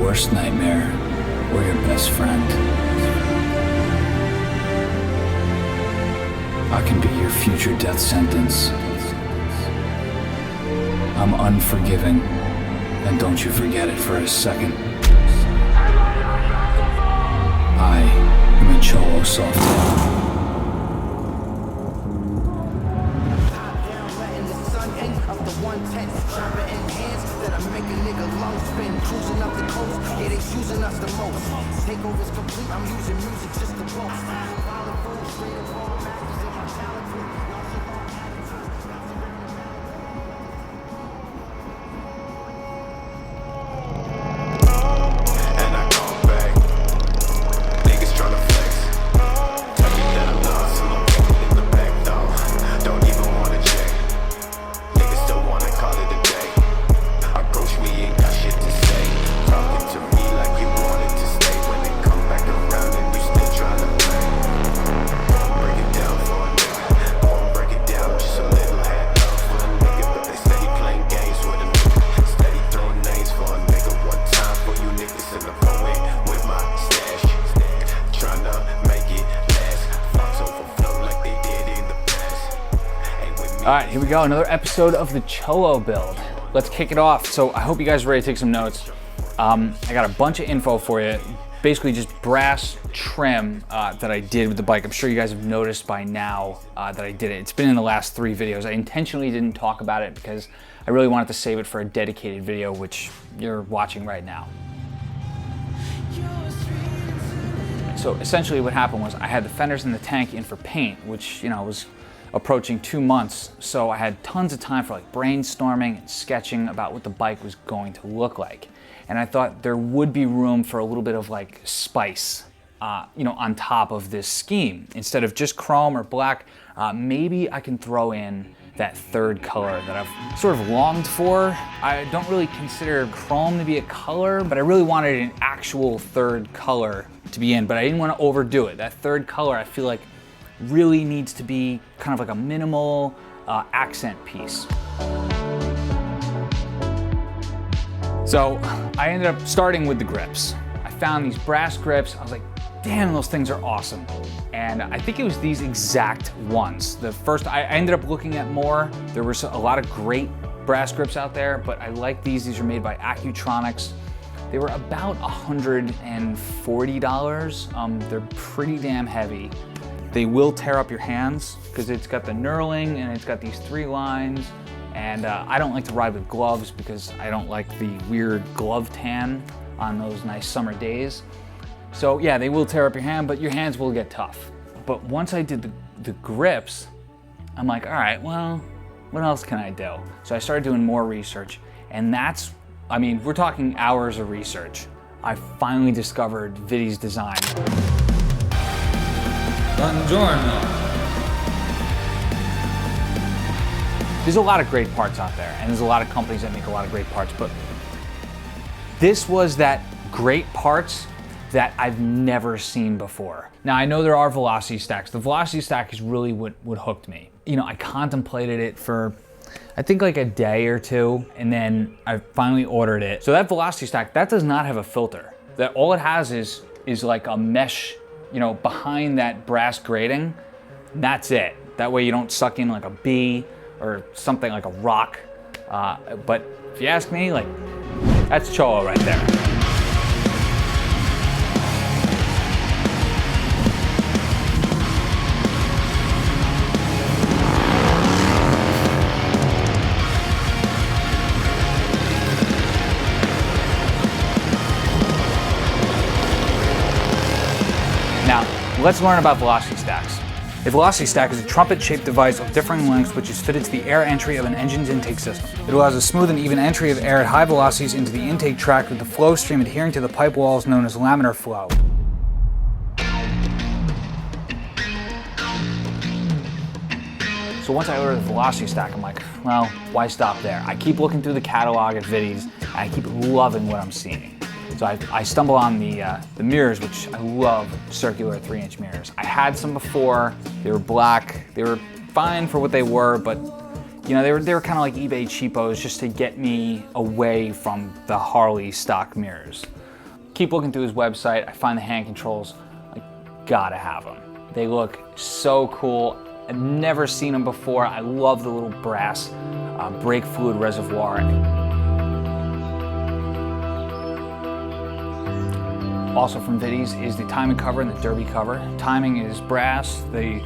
worst nightmare or your best friend. I can be your future death sentence. I'm unforgiving, and don't you forget it for a second. I am a Cholo Softail. Cruising up the coast, yeah, they choosing us the most. Takeover's complete, I'm using music just to boast. Violent food, straight up all matches in my talent pool. And I come back, niggas tryna flex. Tell me that I'm lost, so I'm kicking in the back though. Don't even wanna check. Niggas still wanna call it a day. Approach me, ain't got shit to say. Talking to me like you wanted to stay. When they come back around and you still tryna play. Break it down for a nigga. Won't break it down, just a little head love for a nigga. But they steady playing games with a nigga. Steady throwing names for a nigga. One time for you niggas in the poet with my stash. Tryna make it last. Flocks overflow like they did in the past. Ain't with me. All right, here we go. Another episode of the Cholo build. Let's kick it off. So I hope you guys are ready to take some notes. I got a bunch of info for you. Basically just brass trim that I did with the bike. I'm sure you guys have noticed by now that I did it. It's been in the last 3 videos. I intentionally didn't talk about it because I really wanted to save it for a dedicated video, which you're watching right now. So essentially what happened was I had the fenders and the tank in for paint, which, you know, was approaching 2 months. So I had tons of time for like brainstorming and sketching about what the bike was going to look like. And I thought there would be room for a little bit of like spice, you know, on top of this scheme. Instead of just chrome or black, maybe I can throw in that third color that I've sort of longed for. I don't really consider chrome to be a color, but I really wanted an actual third color to be in, but I didn't want to overdo it. That third color, I feel like really needs to be kind of like a minimal accent piece. So I ended up starting with the grips. I found these brass grips. I was like, damn, those things are awesome. And I think it was these exact ones. The first, I ended up looking at more. There was a lot of great brass grips out there, but I like these. These are made by Accutronics. They were about $140. They're pretty damn heavy. They will tear up your hands because it's got the knurling and it's got these 3 lines. And I don't like to ride with gloves because I don't like the weird glove tan on those nice summer days. So yeah, they will tear up your hand, but your hands will get tough. But once I did the grips, I'm like, all right, well, what else can I do? So I started doing more research, and that's, I mean, we're talking hours of research. I finally discovered J.E.T's design. Buongiorno. There's a lot of great parts out there, and there's a lot of companies that make a lot of great parts, but this was that great parts that I've never seen before. Now, I know there are velocity stacks. The velocity stack is really what hooked me. You know, I contemplated it for, I think like a day or 2, and then I finally ordered it. So that velocity stack, that does not have a filter. That all it has is like a mesh, you know, behind that brass grating. That's it. That way you don't suck in like a bee or something like a rock. But if you ask me, like, that's Cholo right there. Now, let's learn about velocity stacks. A velocity stack is a trumpet-shaped device of differing lengths which is fitted to the air entry of an engine's intake system. It allows a smooth and even entry of air at high velocities into the intake tract with the flow stream adhering to the pipe walls known as laminar flow. So once I ordered the velocity stack, I'm like, well, why stop there? I keep looking through the catalog at J.E.T's, and I keep loving what I'm seeing. So I stumble on the mirrors, which I love, circular 3-inch mirrors. I had some before. They were black. They were fine for what they were, but you know, they were kind of like eBay cheapos just to get me away from the Harley stock mirrors. keep looking through his website, I find the hand controls, I gotta have them. They look so cool. I've never seen them before. I love the little brass brake fluid reservoir. Also from Vitty's is the timing cover and the derby cover. Timing is brass. The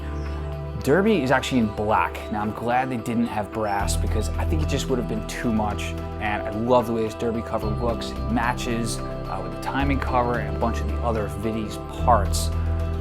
derby is actually in black. Now I'm glad they didn't have brass because I think it just would have been too much. And I love the way this derby cover looks. It matches with the timing cover and a bunch of the other Vitty's parts.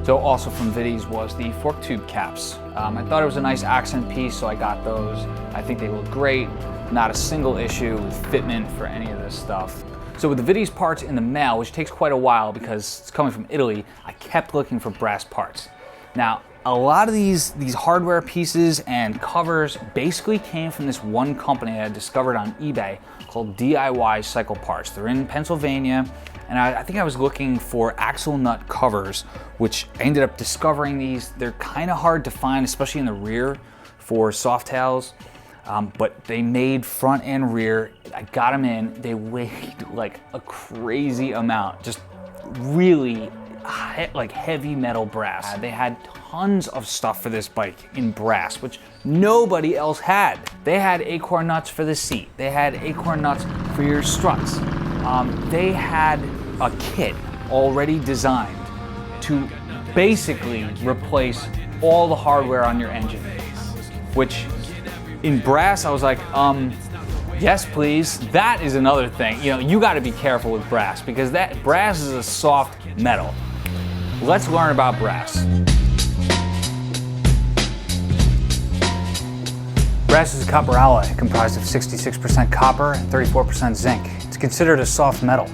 So also from Vitty's was the fork tube caps. I thought it was a nice accent piece, so I got those. I think they look great. Not a single issue with fitment for any of this stuff. So with the Vitty's parts in the mail, which takes quite a while because it's coming from Italy, I kept looking for brass parts. Now, a lot of these hardware pieces and covers basically came from this one company I had discovered on eBay called diycycleparts. They're in Pennsylvania, and I think I was looking for axle nut covers, which I ended up discovering these. They're kind of hard to find, especially in the rear for Softails, but they made front and rear. I got them in. They weighed like a crazy amount, just really like heavy metal brass. They had tons of stuff for this bike in brass, which nobody else had. They had acorn nuts for the seat. They had acorn nuts for your struts. They had a kit already designed to basically replace all the hardware on your engine, which in brass, I was like, yes, please. That is another thing. You know, you got to be careful with brass because that brass is a soft metal. Let's learn about brass. Brass is a copper alloy comprised of 66% copper and 34% zinc. It's considered a soft metal.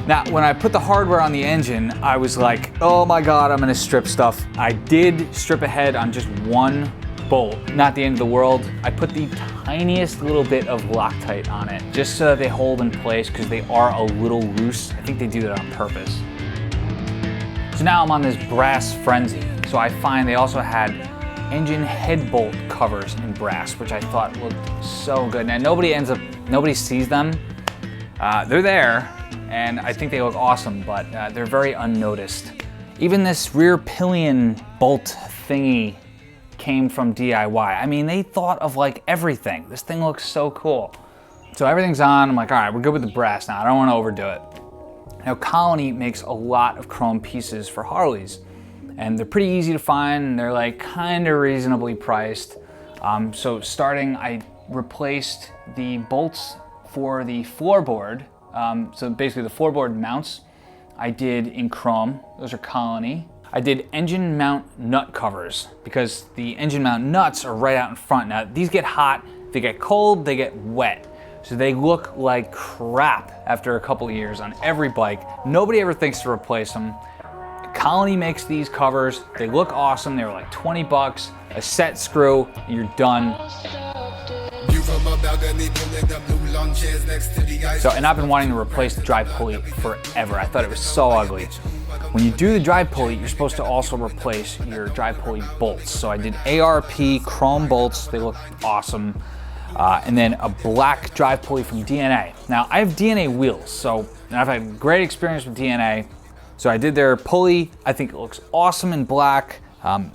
Now, when I put the hardware on the engine, I was like, oh my God, I'm gonna strip stuff. I did strip ahead on just one bolt, not the end of the world. I put the tiniest little bit of Loctite on it, just so that they hold in place because they are a little loose. I think they do that on purpose. So now I'm on this brass frenzy. So I find they also had engine head bolt covers in brass, which I thought looked so good. Now nobody sees them. They're there, and I think they look awesome, but they're very unnoticed. Even this rear pillion bolt thingy came from DIY. I mean, they thought of like everything. This thing looks so cool. So everything's on. I'm like, all right, we're good with the brass now. I don't want to overdo it. Now, Colony makes a lot of chrome pieces for Harleys, and they're pretty easy to find, and they're like kind of reasonably priced. So starting, I replaced the bolts for the floorboard. So basically the floorboard mounts I did in chrome. Those are Colony. I did engine mount nut covers because the engine mount nuts are right out in front. Now these get hot, they get cold, they get wet. So they look like crap after a couple of years on every bike. Nobody ever thinks to replace them. Colony makes these covers. They look awesome. They were like 20 bucks, a set screw, you're done. So, and I've been wanting to replace the drive pulley forever. I thought it was so ugly. When you do the drive pulley, you're supposed to also replace your drive pulley bolts. So I did ARP chrome bolts. They look awesome. And then a black drive pulley from DNA. Now I have DNA wheels, so and I've had great experience with DNA. So I did their pulley. I think it looks awesome in black.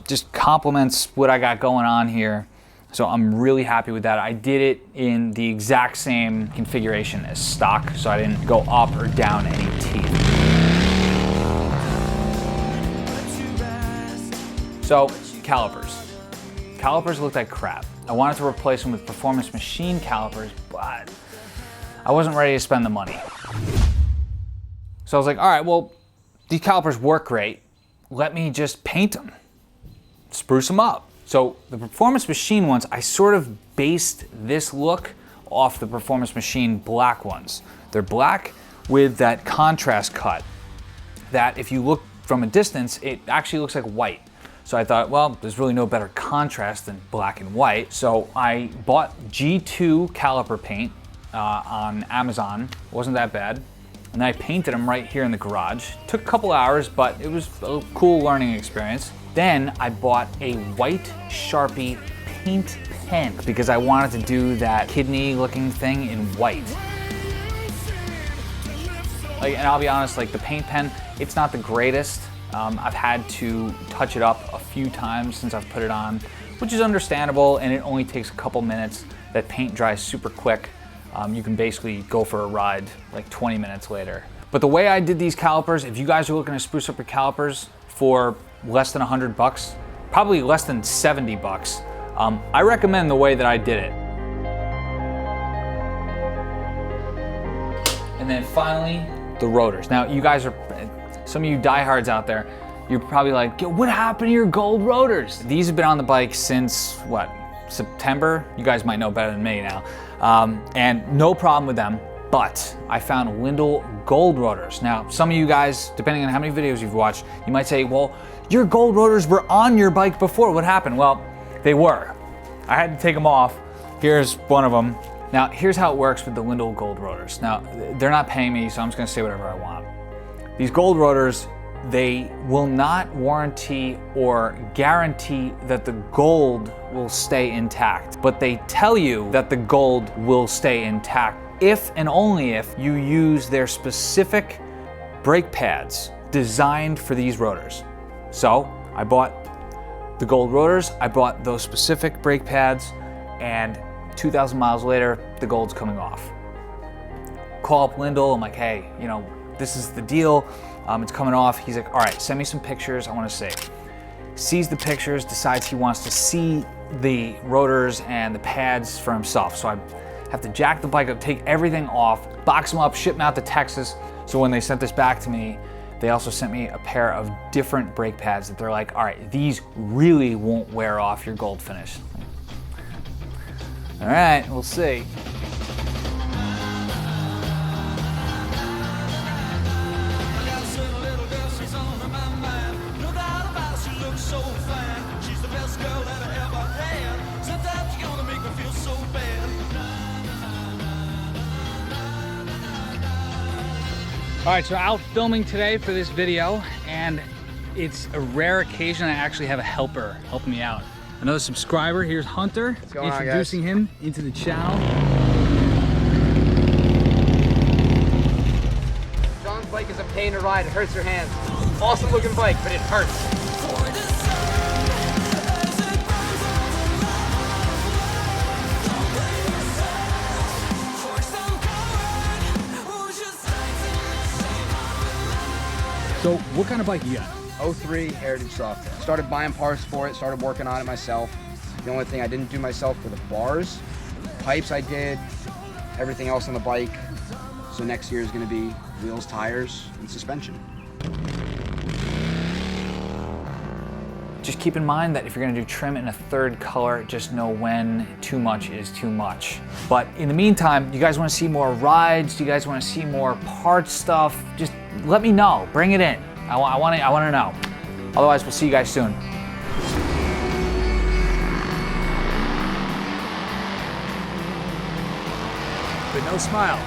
Just complements what I got going on here. So I'm really happy with that. I did it in the exact same configuration as stock, so I didn't go up or down any teeth. So, calipers. Calipers looked like crap. I wanted to replace them with performance machine calipers, but I wasn't ready to spend the money. So I was like, all right, well, these calipers work great. Let me just paint them, spruce them up. So the performance machine ones, I sort of based this look off the performance machine black ones. They're black with that contrast cut that if you look from a distance, it actually looks like white. So I thought, well, there's really no better contrast than black and white. So I bought G2 caliper paint on Amazon. It wasn't that bad. And then I painted them right here in the garage. Took a couple hours, but it was a cool learning experience. Then I bought a white Sharpie paint pen because I wanted to do that kidney looking thing in white. Like, and I'll be honest, like the paint pen, it's not the greatest. I've had to touch it up a few times since I've put it on, which is understandable, and it only takes a couple minutes. That paint dries super quick. You can basically go for a ride like 20 minutes later. But the way I did these calipers, if you guys are looking to spruce up your calipers for less than $100, probably less than 70 bucks, I recommend the way that I did it. And then finally, the rotors. Now, you guys are, some of you diehards out there, you're probably like, what happened to your gold rotors? These have been on the bike since, what, September? You guys might know better than me now. And no problem with them, but I found Lindell gold rotors. Now, some of you guys, depending on how many videos you've watched, you might say, well, your gold rotors were on your bike before. What happened? Well, they were. I had to take them off. Here's one of them. Now, here's how it works with the Lindell gold rotors. Now, they're not paying me, so I'm just gonna say whatever I want. These gold rotors, they will not warranty or guarantee that the gold will stay intact, but they tell you that the gold will stay intact if and only if you use their specific brake pads designed for these rotors. So I bought the gold rotors, I bought those specific brake pads, and 2,000 miles later, the gold's coming off. Call up Lindell, I'm like, hey, you know, this is the deal. It's coming off. He's like, all right, send me some pictures, I wanna see. Sees the pictures, decides he wants to see the rotors and the pads for himself. So I have to jack the bike up, take everything off, box them up, ship them out to Texas. So when they sent this back to me, they also sent me a pair of different brake pads that they're like, all right, these really won't wear off your gold finish. All right, we'll see. All right, so out filming today for this video, and it's a rare occasion I actually have a helper helping me out. Another subscriber, here's Hunter, introducing him into the channel. John's bike is a pain to ride, it hurts your hands. Awesome looking bike, but it hurts. So what kind of bike you got? 03 Heritage Softail. Started buying parts for it, started working on it myself. The only thing I didn't do myself were the bars. Pipes I did, everything else on the bike. So next year is gonna be wheels, tires, and suspension. Just keep in mind that if you're gonna do trim in a third color, just know when too much is too much. But in the meantime, you guys wanna see more rides? Do you guys wanna see more parts stuff? Just let me know, bring it in. I wanna know. Otherwise, we'll see you guys soon. But no smile.